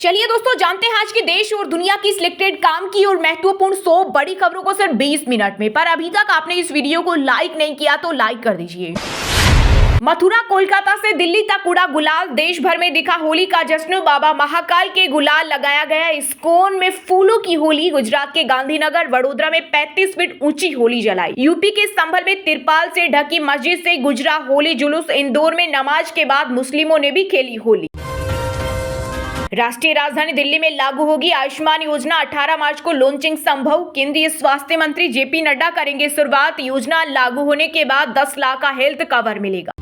चलिए दोस्तों, जानते हैं आज के देश और दुनिया की सिलेक्टेड काम की और महत्वपूर्ण 100 बड़ी खबरों को सिर्फ 20 मिनट में। पर अभी तक आपने इस वीडियो को लाइक नहीं किया तो लाइक कर दीजिए। मथुरा कोलकाता से दिल्ली तक उड़ा गुलाल, देश भर में दिखा होली का जश्न। बाबा महाकाल के गुलाल लगाया गया इस्कॉन में फूलों की होली। गुजरात के गांधीनगर वडोदरा में 35 फीट ऊंची होली जलाई। यूपी के संभल में तिरपाल से ढकी मस्जिद से गुजरा होली जुलूस। इंदौर में नमाज के बाद मुस्लिमों ने भी खेली होली। राष्ट्रीय राजधानी दिल्ली में लागू होगी आयुष्मान योजना, 18 मार्च को लॉन्चिंग संभव। केंद्रीय स्वास्थ्य मंत्री जेपी नड्डा करेंगे शुरुआत। योजना लागू होने के बाद 10 लाख का हेल्थ कवर मिलेगा।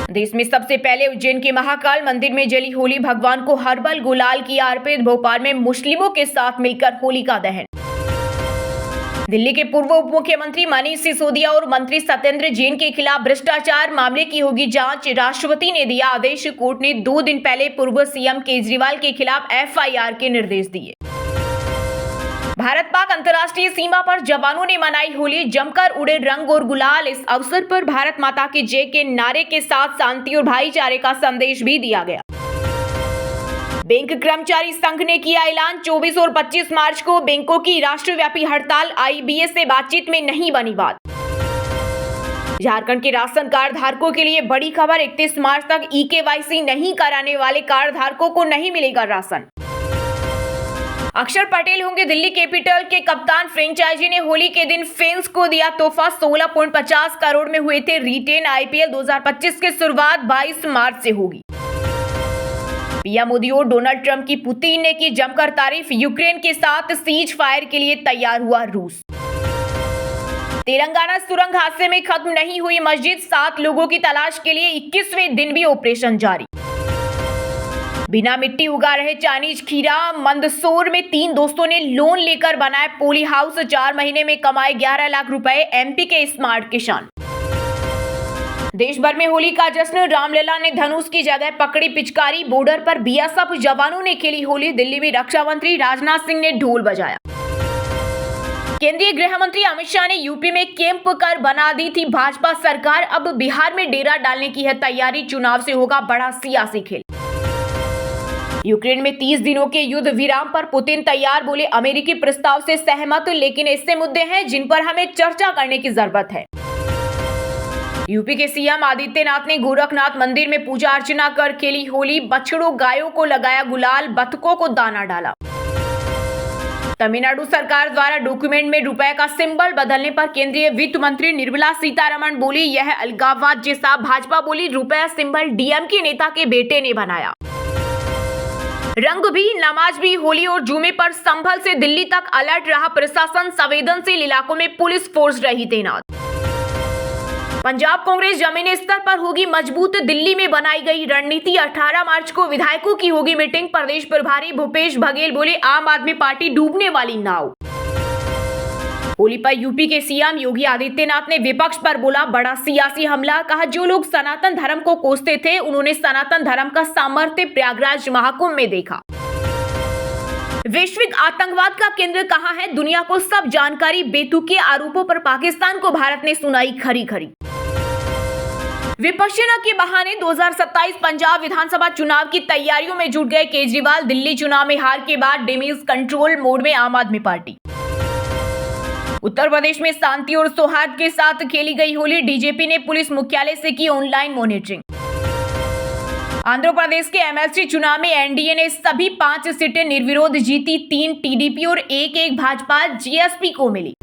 देश में सबसे पहले उज्जैन के महाकाल मंदिर में जली होली, भगवान को हर्बल गुलाल किया अर्पित। भोपाल में मुस्लिमों के साथ मिलकर होली का दहन। दिल्ली के पूर्व उप मुख्यमंत्री मनीष सिसोदिया और मंत्री सत्येंद्र जैन के खिलाफ भ्रष्टाचार मामले की होगी जांच। राष्ट्रपति ने दिया आदेश। कोर्ट ने 2 दिन पहले पूर्व सीएम केजरीवाल के खिलाफ एफआईआर के निर्देश दिए। भारत पाक अंतर्राष्ट्रीय सीमा पर जवानों ने मनाई होली, जमकर उड़े रंग और गुलाल। इस अवसर पर भारत माता की जय के नारे के साथ शांति और भाईचारे का संदेश भी दिया गया। बैंक कर्मचारी संघ ने किया ऐलान, 24 और 25 मार्च को बैंकों की राष्ट्रव्यापी हड़ताल। आईबीएस से बातचीत में नहीं बनी बात। झारखंड के राशन कार्ड धारकों के लिए बड़ी खबर, 31 मार्च तक ईकेवाईसी नहीं कराने वाले कार्ड धारकों को नहीं मिलेगा राशन। अक्षर पटेल होंगे दिल्ली कैपिटल के कप्तान। फ्रेंचाइजी ने होली के दिन फैंस को दिया तोहफा, 16.50 करोड़ में हुए थे रिटेन। आईपीएल 2025 की शुरुआत 22 मार्च से होगी। पीएम मोदी और डोनाल्ड ट्रंप की पुतिन ने की जमकर तारीफ। यूक्रेन के साथ सीज फायर के लिए तैयार हुआ रूस। तेलंगाना सुरंग हादसे में खत्म नहीं हुई मस्जिद, 7 लोगों की तलाश के लिए 21वें दिन भी ऑपरेशन जारी। बिना मिट्टी उगा रहे चाइनीज खीरा, मंदसौर में 3 दोस्तों ने लोन लेकर बनाए पोली हाउस। 4 महीने में कमाए 11 लाख रुपए, एमपी के स्मार्ट किसान। देश भर में होली का जश्न, रामलला ने धनुष की जगह पकड़ी पिचकारी। बॉर्डर पर बीएसएफ जवानों ने खेली होली। दिल्ली में रक्षा मंत्री राजनाथ सिंह ने ढोल बजाया। केंद्रीय गृह मंत्री अमित शाह ने यूपी में कैंप कर बना दी थी भाजपा सरकार। अब बिहार में डेरा डालने की है तैयारी, चुनाव से होगा बड़ा सियासी खेल। यूक्रेन में 30 दिनों के युद्ध विराम पर पुतिन तैयार, बोले अमेरिकी प्रस्ताव से सहमत, लेकिन ऐसे मुद्दे हैं जिन पर हमें चर्चा करने की जरूरत है। यूपी के सीएम आदित्यनाथ ने गोरखनाथ मंदिर में पूजा अर्चना कर खेली होली। बछड़ों गायों को लगाया गुलाल, बतखों को दाना डाला। तमिलनाडु सरकार द्वारा डॉक्यूमेंट में रुपए का सिंबल बदलने पर केंद्रीय वित्त मंत्री निर्मला सीतारमण बोली यह अलगाववाद जैसा। भाजपा बोली रुपया सिंबल डीएमके नेता के बेटे ने बनाया। रंग भी नमाज भी होली और जुमे पर संभल से दिल्ली तक अलर्ट रहा प्रशासन। संवेदनशील इलाकों में पुलिस फोर्स रही तैनात। पंजाब कांग्रेस जमीनी स्तर पर होगी मजबूत, दिल्ली में बनाई गई रणनीति। 18 मार्च को विधायकों की होगी मीटिंग। प्रदेश प्रभारी भूपेश बघेल बोले आम आदमी पार्टी डूबने वाली नाव। होली पर यूपी के सीएम योगी आदित्यनाथ ने विपक्ष पर बोला बड़ा सियासी हमला। कहा जो लोग सनातन धर्म को कोसते थे उन्होंने सनातन धर्म का सामर्थ्य प्रयागराज महाकुंभ में देखा। वैश्विक आतंकवाद का केंद्र कहां है, दुनिया को सब जानकारी। बेतुके आरोपों पर पाकिस्तान को भारत ने सुनाई खरी खरी। विपक्षियों के बहाने 2027 पंजाब विधानसभा चुनाव की तैयारियों में जुट गए केजरीवाल। दिल्ली चुनाव में हार के बाद डैमेज कंट्रोल मोड में आम आदमी पार्टी। उत्तर प्रदेश में शांति और सौहार्द के साथ खेली गई होली। डीजीपी ने पुलिस मुख्यालय से की ऑनलाइन मॉनिटरिंग। आंध्र प्रदेश के एमएलसी चुनाव में एनडीए ने सभी 5 सीटें निर्विरोध जीती। 3 टीडीपी और 1 भाजपा जीएसपी को मिली।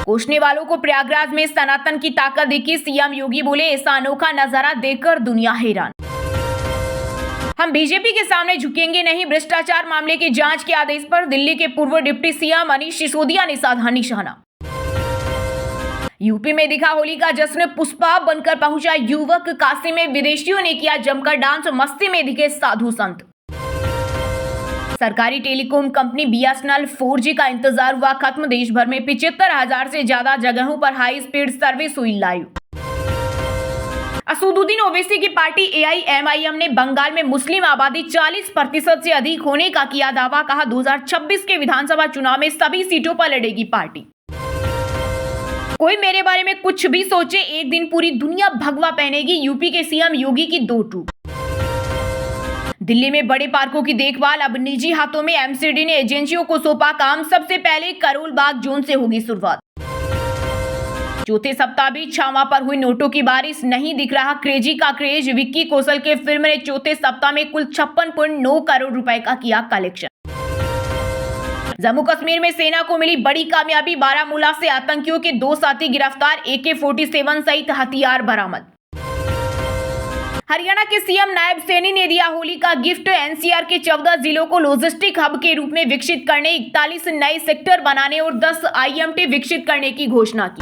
कोसने वालों को प्रयागराज में सनातन की ताकत दिखी। सीएम योगी बोले ऐसा अनोखा नजारा देखकर दुनिया हैरान। हम बीजेपी के सामने झुकेंगे नहीं, भ्रष्टाचार मामले की जांच के आदेश पर दिल्ली के पूर्व डिप्टी सीएम मनीष सिसोदिया ने साधा निशाना। यूपी में दिखा होली का जश्न, पुष्पा बनकर पहुंचा युवक। काशी में विदेशियों ने किया जमकर डांस, मस्ती में दिखे साधु संत। सरकारी टेलीकॉम कंपनी बीएसएनएल 4G का इंतजार हुआ खत्म। देश भर में 75,000 से ज्यादा जगहों पर हाई स्पीड सर्विस हुई लाइव। असदुद्दीन ओवैसी की पार्टी एआईएमआईएम ने बंगाल में मुस्लिम आबादी 40% से अधिक होने का किया दावा। कहा 2026 के विधानसभा चुनाव में सभी सीटों पर लड़ेगी पार्टी। कोई मेरे बारे में कुछ भी सोचे, एक दिन पूरी दुनिया भगवा पहनेगी। यूपी के सीएम योगी की 2 टूक। दिल्ली में बड़े पार्कों की देखभाल अब निजी हाथों में। एमसीडी ने एजेंसियों को सौंपा काम। सबसे पहले करोल बाग जोन से होगी शुरुआत। चौथे सप्ताह भी छावा पर हुई नोटों की बारिश। नहीं दिख रहा क्रेजी का क्रेज। विक्की कौशल के फिल्म ने चौथे सप्ताह में कुल 56.9 करोड़ रुपए का किया कलेक्शन। जम्मू कश्मीर में सेना को मिली बड़ी कामयाबी। बारामूला से आतंकियों के 2 साथी गिरफ्तार। AK-47 सहित हथियार बरामद। हरियाणा के सीएम नायब सैनी ने दिया होली का गिफ्ट। एनसीआर के 14 जिलों को लॉजिस्टिक हब के रूप में विकसित करने, 41 नए सेक्टर बनाने और 10 IMT विकसित करने की घोषणा की।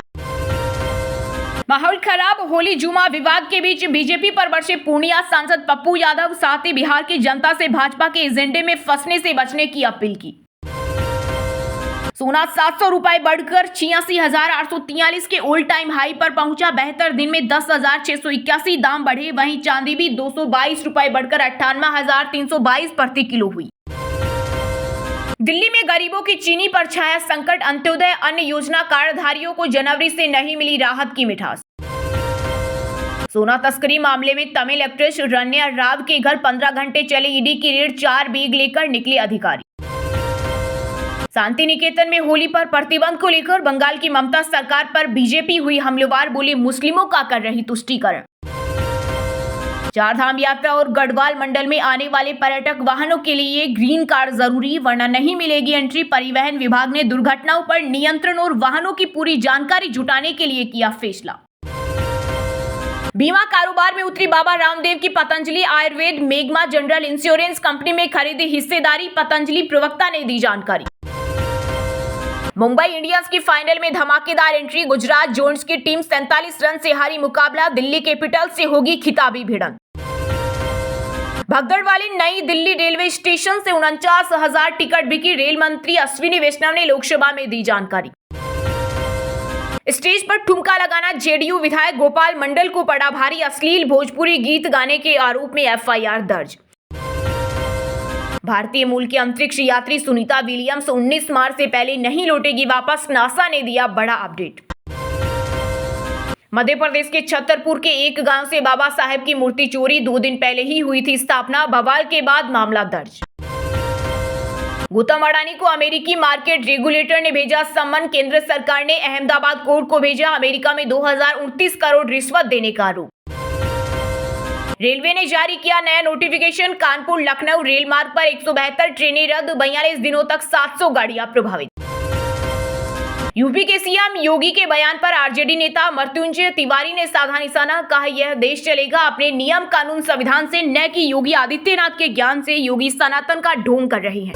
माहौल खराब। होली जुमा विवाद के बीच बीजेपी पर बरसे पूर्णिया सांसद पप्पू यादव। साथ ही बिहार की जनता से भाजपा के एजेंडे में फंसने से बचने की अपील की। सोना 700 रुपए बढ़कर 86,843 के ऑल टाइम हाई पर पहुंचा। 72 दिन में 10,681 दाम बढ़े। वहीं चांदी भी 222 रुपए बढ़कर 98,322 प्रति किलो हुई। दिल्ली में गरीबों की चीनी पर छाया संकट। अंत्योदय अन्न योजना कार्डधारियों को जनवरी से नहीं मिली राहत की मिठास। सोना तस्करी मामले में तमिल एक्ट्रेस रण्या राव के घर 15 घंटे चले ईडी की रेड। 4 बैग लेकर निकले अधिकारी। शांति निकेतन में होली पर प्रतिबंध को लेकर बंगाल की ममता सरकार पर बीजेपी हुई हमलेवार। बोली मुस्लिमों का कर रही तुष्टीकरण। चारधाम यात्रा और गढ़वाल मंडल में आने वाले पर्यटक वाहनों के लिए ग्रीन कार्ड जरूरी, वरना नहीं मिलेगी एंट्री। परिवहन विभाग ने दुर्घटनाओं पर नियंत्रण और वाहनों की पूरी जानकारी जुटाने के लिए किया फैसला। बीमा कारोबार में उतरी बाबा रामदेव की Patanjali Ayurveda. Magma general insurance company में खरीदी हिस्सेदारी। पतंजलि प्रवक्ता ने दी जानकारी। मुंबई इंडियंस की फाइनल में धमाकेदार एंट्री। गुजरात जोन्स की टीम 47 रन से हारी मुकाबला। दिल्ली कैपिटल्स से होगी खिताबी भिड़ंत। भगदड़ वाली नई दिल्ली रेलवे स्टेशन से 49,000 टिकट बिकी। रेल मंत्री अश्विनी वैष्णव ने लोकसभा में दी जानकारी। स्टेज पर ठुमका लगाना जेडीयू विधायक गोपाल मंडल को पड़ा भारी। अश्लील भोजपुरी गीत गाने के आरोप में FIR दर्ज। भारतीय मूल की अंतरिक्ष यात्री सुनीता विलियम्स 19 मार्च से पहले नहीं लौटेगी वापस। नासा ने दिया बड़ा अपडेट। मध्य प्रदेश के छतरपुर के एक गांव से बाबा साहेब की मूर्ति चोरी। 2 दिन पहले ही हुई थी स्थापना। बवाल के बाद मामला दर्ज। गौतम अडानी को अमेरिकी मार्केट रेगुलेटर ने भेजा सम्मन। केंद्र सरकार ने अहमदाबाद कोर्ट को भेजा। अमेरिका में 2029 करोड़ रिश्वत देने का आरोप। रेलवे ने जारी किया नया नोटिफिकेशन। कानपुर लखनऊ रेल मार्ग पर 172 ट्रेनें रद्द। 42 दिनों तक 700 गाड़ियां प्रभावित। यूपी के सीएम योगी के बयान पर आरजेडी नेता मृत्युंजय तिवारी ने साधा निशाना। कहा यह देश चलेगा अपने नियम कानून संविधान से, न कि योगी आदित्यनाथ के ज्ञान से। योगी सनातन का ढोंग कर रहे हैं।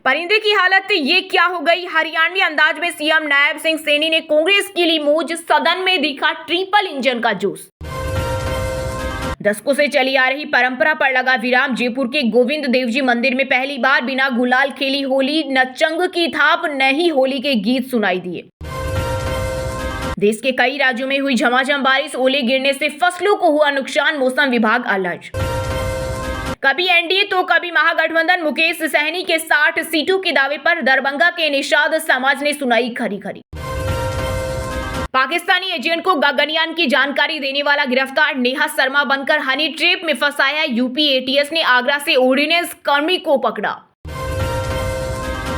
परिंदे की हालत ये क्या हो गई। हरियाणवी अंदाज में सीएम नायब सिंह सैनी ने कांग्रेस की ली मौज। सदन में दिखा ट्रिपल इंजन का जोश। दशकों से चली आ रही परंपरा पर लगा विराम। जयपुर के गोविंद देवजी मंदिर में पहली बार बिना गुलाल खेली होली। न चंग की थाप न ही होली के गीत सुनाई दिए। देश के कई राज्यों में हुई झमाझम बारिश। ओले गिरने से फसलों को हुआ नुकसान। मौसम विभाग अलर्ट। कभी एनडीए तो कभी महागठबंधन। मुकेश सहनी के 60 सीटों के दावे पर दरभंगा के निषाद समाज ने सुनाई खरी खरी। पाकिस्तानी एजेंट को गगनयान की जानकारी देने वाला गिरफ्तार। नेहा शर्मा बनकर हनी ट्रैप में फंसाया। यूपी ATS ने आगरा से ऑर्डिनेंस कर्मी को पकड़ा।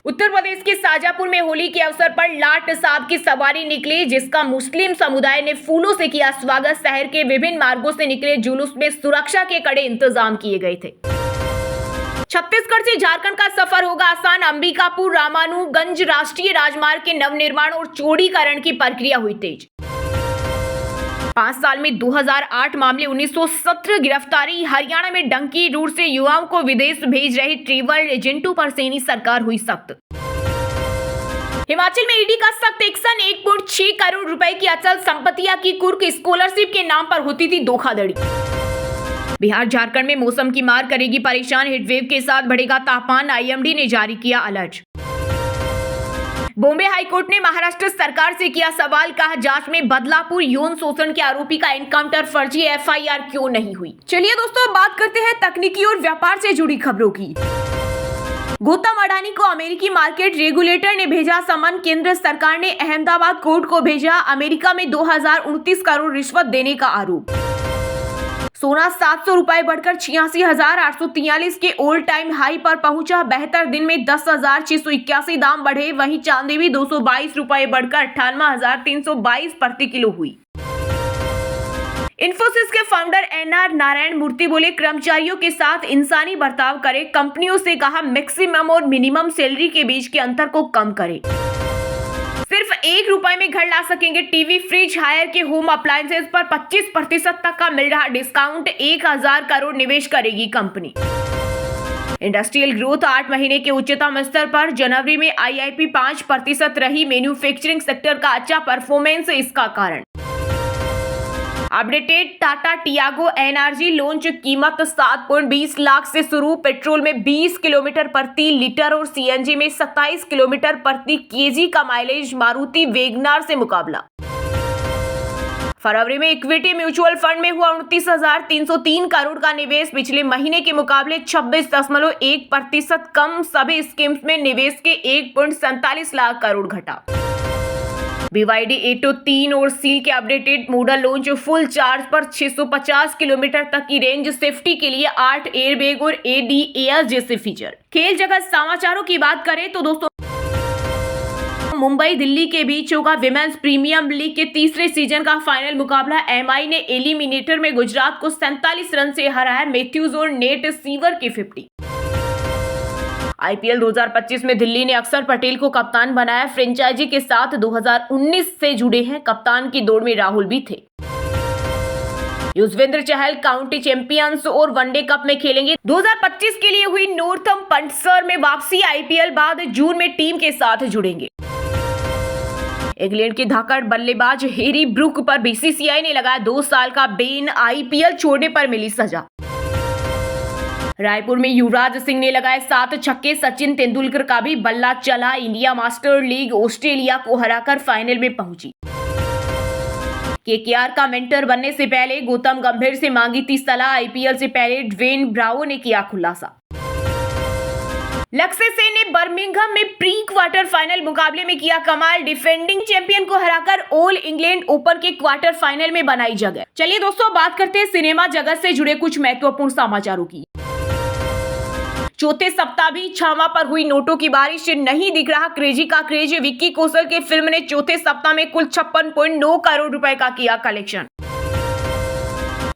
उत्तर प्रदेश के शाजापुर में होली के अवसर पर लाट साहब की सवारी निकली, जिसका मुस्लिम समुदाय ने फूलों से किया स्वागत। शहर के विभिन्न मार्गों से निकले जुलूस में सुरक्षा के कड़े इंतजाम किए गए थे। छत्तीसगढ़ से झारखंड का सफर होगा आसान। अंबिकापुर रामानुगंज राष्ट्रीय राजमार्ग के नवनिर्माण और चौड़ीकरण की प्रक्रिया हुई तेज। 5 साल में 2008 मामले, 1917 गिरफ्तारी। हरियाणा में डंकी रूट से युवाओं को विदेश भेज रहे ट्रैवल एजेंटों पर सैनी सरकार हुई सख्त। हिमाचल में ईडी का सख्त एक्शन। 1.6 करोड़ रुपए की अचल संपत्तियां की कुर्क। स्कॉलरशिप के नाम पर होती थी धोखाधड़ी। बिहार झारखंड में मौसम की मार करेगी परेशान। हीटवेव के साथ बढ़ेगा तापमान। IMD ने जारी किया अलर्ट। बॉम्बे हाईकोर्ट ने महाराष्ट्र सरकार से किया सवाल। कहा जांच में बदलापुर यौन शोषण के आरोपी का एनकाउंटर फर्जी। FIR क्यों नहीं हुई। चलिए दोस्तों, अब बात करते हैं तकनीकी और व्यापार से जुड़ी खबरों की। गौतम अडानी को अमेरिकी मार्केट रेगुलेटर ने भेजा समन। केंद्र सरकार ने अहमदाबाद कोर्ट को भेजा। अमेरिका में 2029 करोड़ रिश्वत देने का आरोप। सोना 700 रुपए बढ़कर 86,843 के ऑल टाइम हाई पर पहुंचा। 72 दिन में 10,681 दाम बढ़े। वहीं चांदी भी 222 रुपए बढ़कर 98,322 प्रति किलो हुई। इन्फोसिस के फाउंडर एनआर नारायण मूर्ति बोले, कर्मचारियों के साथ इंसानी बर्ताव करें। कंपनियों से कहा मैक्सिमम और मिनिमम सैलरी के बीच के अंतर को कम करें। सिर्फ 1 रुपए में घर ला सकेंगे। टीवी, फ्रिज, हायर के होम अप्लायंसेज पर 25% तक का मिल रहा डिस्काउंट। 1,000 करोड़ निवेश करेगी कंपनी। इंडस्ट्रियल ग्रोथ 8 महीने के उच्चतम स्तर पर। जनवरी में आईआईपी 5% रही। मैन्युफैक्चरिंग सेक्टर का अच्छा परफॉर्मेंस इसका कारण। Updated Tata Tiago energy launch. कीमत 7.20 लाख से शुरू। पेट्रोल में 20 किलोमीटर प्रति लीटर और सीएनजी में 27 किलोमीटर प्रति केजी का माइलेज। मारुति वैगनर से मुकाबला। फरवरी में इक्विटी म्यूचुअल फंड में हुआ 29,303 करोड़ का निवेश। पिछले महीने के मुकाबले 26.1% कम। सभी स्कीम्स में निवेश के 1.47 लाख करोड़ घटा। BYD एटो 3 और सील के updated model launch. Full charge पर 650 किलोमीटर तक की रेंज। सेफ्टी के लिए 8 एयरबैग और ADAS जैसे फीचर। खेल जगत समाचारों की बात करें तो दोस्तों, मुंबई दिल्ली के बीच होगा विमेंस प्रीमियम लीग के तीसरे सीजन का फाइनल मुकाबला। MI ने एलिमिनेटर में गुजरात को 47 रन से हराया। मैथ्यूज और नेट सीवर के 50। IPL 2025 में दिल्ली ने अक्षर पटेल को कप्तान बनाया। फ्रेंचाइजी के साथ 2019 से जुड़े हैं। कप्तान की दौड़ में राहुल भी थे। युजवेंद्र चहल काउंटी चैंपियंस और वनडे कप में खेलेंगे। 2025 के लिए हुई नॉर्थम्पटनशायर में वापसी। IPL बाद जून में टीम के साथ जुड़ेंगे। इंग्लैंड के धाकड़ बल्लेबाज हैरी ब्रूक पर BCCI ने लगाया 2 साल का बैन। IPL छोड़ने पर मिली सजा। रायपुर में युवराज सिंह ने लगाए 7 छक्के। सचिन तेंदुलकर का भी बल्ला चला। इंडिया मास्टर लीग ऑस्ट्रेलिया को हराकर फाइनल में पहुंची। KKR का मेंटर बनने से पहले गौतम गंभीर से मांगी थी सलाह। IPL से पहले ड्वेन ब्रावो ने किया खुलासा। लक्ष्य सेन ने बर्मिंघम में प्री क्वार्टर फाइनल मुकाबले में किया कमाल। डिफेंडिंग चैंपियन को हराकर ऑल इंग्लैंड ओपन के क्वार्टर फाइनल में बनाई जगह। चलिए दोस्तों, बात करते हैं सिनेमा जगत से जुड़े कुछ महत्वपूर्ण समाचारों की। चौथे सप्ताह भी छावा पर हुई नोटों की बारिश। नहीं दिख रहा क्रेजी का क्रेज। विक्की कौशल के फिल्म ने चौथे सप्ताह में कुल 56.9 करोड़ रुपए का किया कलेक्शन।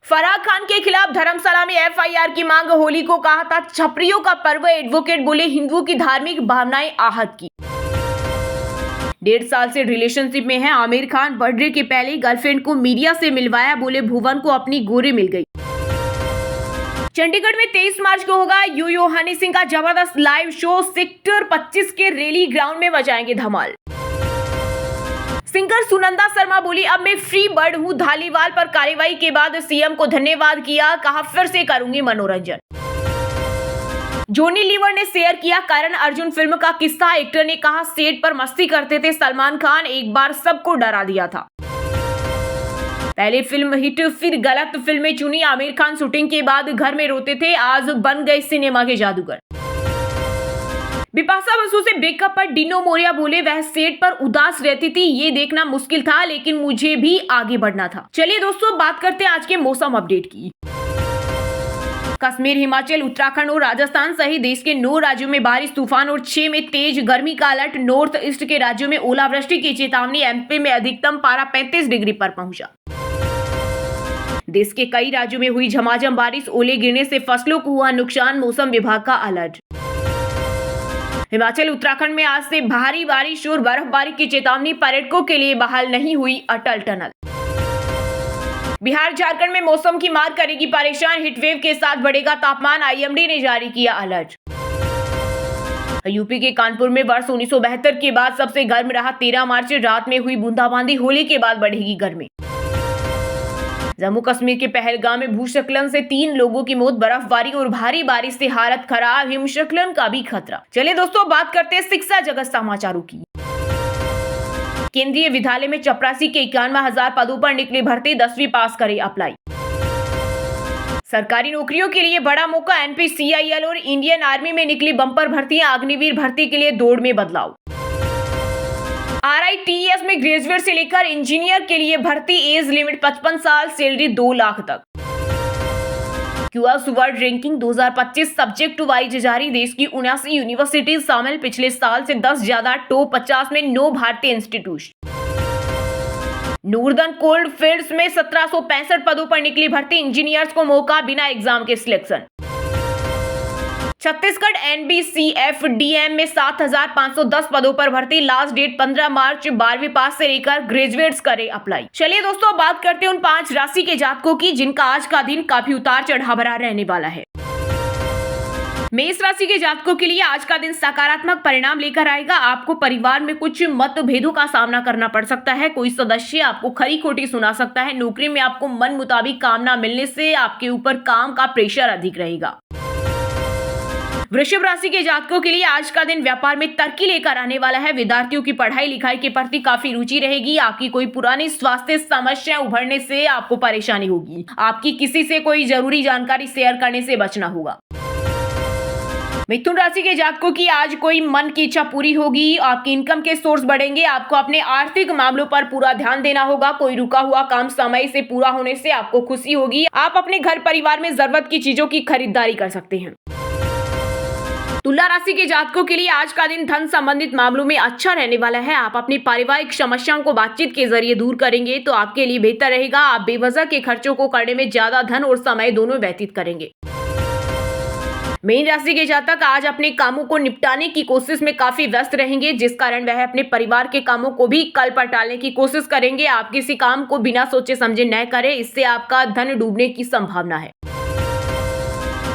फराह खान के खिलाफ धर्मशाला में FIR की मांग। होली को कहा था छपरियों का पर्व। एडवोकेट बोले हिंदुओं की धार्मिक भावनाएं आहत की। 1.5 साल से रिलेशनशिप में है आमिर खान। बर्थडे के पहले गर्लफ्रेंड को मीडिया से मिलवाया। बोले भुवन को अपनी गोरी मिल गई। चंडीगढ़ में 23 मार्च को होगा यो हनी सिंह का जबरदस्त लाइव शो। सेक्टर 25 के रेली ग्राउंड में बजाएंगे धमाल। सिंगर सुनंदा शर्मा बोली अब मैं फ्री बर्ड हूं। धालीवाल पर कार्रवाई के बाद CM को धन्यवाद किया। कहा फिर से करूंगी मनोरंजन। जॉनी लीवर ने शेयर किया करण अर्जुन फिल्म का किस्सा। एक्टर ने कहा सेट पर मस्ती करते थे सलमान खान। एक बार सबको डरा दिया था। पहले फिल्म हिट फिर गलत फिल्में चुनी। आमिर खान शूटिंग के बाद घर में रोते थे। आज बन गए सिनेमा के जादूगर। बिपाशा बसु से ब्रेकअप पर डिनो मोरिया बोले वह सेट पर उदास रहती थी। ये देखना मुश्किल था लेकिन मुझे भी आगे बढ़ना था। चलिए दोस्तों, बात करते हैं आज के मौसम अपडेट की। कश्मीर, हिमाचल, उत्तराखंड और राजस्थान सहित देश के 9 राज्यों में बारिश, तूफान और 6 में तेज गर्मी का अलर्ट। नॉर्थ ईस्ट के राज्यों में ओलावृष्टि की चेतावनी। MP में अधिकतम पारा 35 डिग्री पर पहुंचा। देश के कई राज्यों में हुई झमाझम बारिश। ओले गिरने से फसलों को हुआ नुकसान। मौसम विभाग का अलर्ट। हिमाचल, उत्तराखंड में आज से भारी बारिश और बर्फबारी की चेतावनी। पर्यटकों के लिए बहाल नहीं हुई अटल टनल। बिहार, झारखंड में मौसम की मार करेगी परेशान। हीटवेव के साथ बढ़ेगा तापमान। IMD ने जारी किया अलर्ट। यूपी के कानपुर में वर्ष 1972 के बाद सबसे गर्म रहा। 13 मार्च रात में हुई बूंदाबांदी। होली के बाद बढ़ेगी गर्मी। जम्मू कश्मीर के पहलगाम में भूस्खलन से 3 लोगों की मौत। बर्फबारी और भारी बारिश से हालत खराब। हिमस्खलन का भी खतरा। चलिए दोस्तों, बात करते हैं शिक्षा जगत समाचारों की। केंद्रीय विद्यालय में चपरासी के 51,000 पदों पर निकली भर्ती। 10वीं पास करे अप्लाई। सरकारी नौकरियों के लिए बड़ा मौका। NPCIL और इंडियन आर्मी में निकली बम्पर भर्तियां। अग्निवीर भर्ती के लिए दौड़ में बदलाव। RITES में ग्रेजुएट से लेकर इंजीनियर के लिए भर्ती। एज लिमिट 55 साल। सैलरी 2 लाख तक। QS world ranking 2025 subject wise जारी। देश की 79 यूनिवर्सिटी शामिल। पिछले साल से 10 ज्यादा टॉप 50 में 9 भारतीय इंस्टीट्यूट। नॉर्दर्न कोल्ड फील्ड्स में 1765 पदों पर निकली भर्ती। इंजीनियर्स को मौका, बिना एग्जाम के सिलेक्शन। छत्तीसगढ़ NBCFDM में 7510 पदों पर भर्ती। लास्ट डेट 15 मार्च। 12वीं पास से लेकर ग्रेजुएट्स करें अप्लाई। चलिए दोस्तों, बात करते हैं उन 5 राशि के जातकों की जिनका आज का दिन काफी उतार चढ़ाव भरा रहने वाला है। मेष राशि के जातकों के लिए आज का दिन सकारात्मक परिणाम लेकर आएगा। आपको परिवार में कुछ मतभेदों का सामना करना पड़ सकता है। कोई सदस्य आपको खरी खोटी सुना सकता है। नौकरी में आपको मन मुताबिक काम न मिलने से आपके ऊपर काम का प्रेशर अधिक रहेगा। वृषभ राशि के जातकों के लिए आज का दिन व्यापार में तरक्की लेकर आने वाला है। विद्यार्थियों की पढ़ाई लिखाई के प्रति काफी रुचि रहेगी। आपकी कोई पुरानी स्वास्थ्य समस्या उभरने से आपको परेशानी होगी। आपकी किसी से कोई जरूरी जानकारी शेयर करने से बचना होगा। मिथुन राशि के जातकों की आज कोई मन की इच्छा पूरी होगी। आपकी इनकम के सोर्स बढ़ेंगे। आपको अपने आर्थिक मामलों पर पूरा ध्यान देना होगा। कोई रुका हुआ काम समय से पूरा होने से आपको खुशी होगी। आप अपने घर परिवार में जरूरत की चीजों की खरीदारी कर सकते हैं। तुला राशि के जातकों के लिए आज का दिन धन संबंधित मामलों में अच्छा रहने वाला है। आप अपनी पारिवारिक समस्याओं को बातचीत के जरिए दूर करेंगे तो आपके लिए बेहतर रहेगा। आप बेवजह के खर्चों को करने में ज्यादा धन और समय दोनों व्यतीत करेंगे। मीन राशि के जातक आज अपने कामों को निपटाने की कोशिश में काफी व्यस्त रहेंगे, जिस कारण वह अपने परिवार के कामों को भी कल पर टालने की कोशिश करेंगे। आप किसी काम को बिना सोचे समझे न करें, इससे आपका धन डूबने की संभावना है।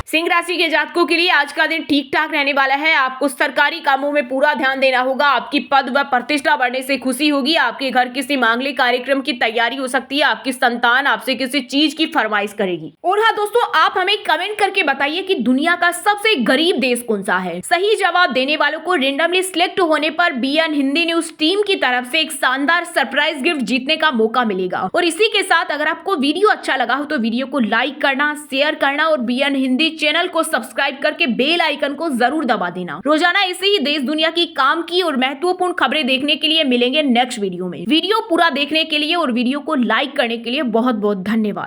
सिंह राशि के जातकों के लिए आज का दिन ठीक ठाक रहने वाला है। आपको सरकारी कामों में पूरा ध्यान देना होगा। आपकी पद व प्रतिष्ठा बढ़ने से खुशी होगी। आपके घर किसी मांगलिक कार्यक्रम की तैयारी हो सकती है। आपकी संतान आपसे किसी चीज की फरमाइश करेगी। और हाँ दोस्तों, आप हमें कमेंट करके बताइए कि दुनिया का सबसे गरीब देश कौन सा है। सही जवाब देने वालों को रेंडमली सिलेक्ट होने पर BN हिंदी न्यूज टीम की तरफ से एक शानदार सरप्राइज गिफ्ट जीतने का मौका मिलेगा। और इसी के साथ अगर आपको वीडियो अच्छा लगा हो तो वीडियो को लाइक करना, शेयर करना और BN हिंदी चैनल को सब्सक्राइब करके बेल आइकन को जरूर दबा देना। रोजाना ऐसे ही देश दुनिया की काम की और महत्वपूर्ण खबरें देखने के लिए मिलेंगे नेक्स्ट वीडियो में। वीडियो पूरा देखने के लिए और वीडियो को लाइक करने के लिए बहुत बहुत धन्यवाद।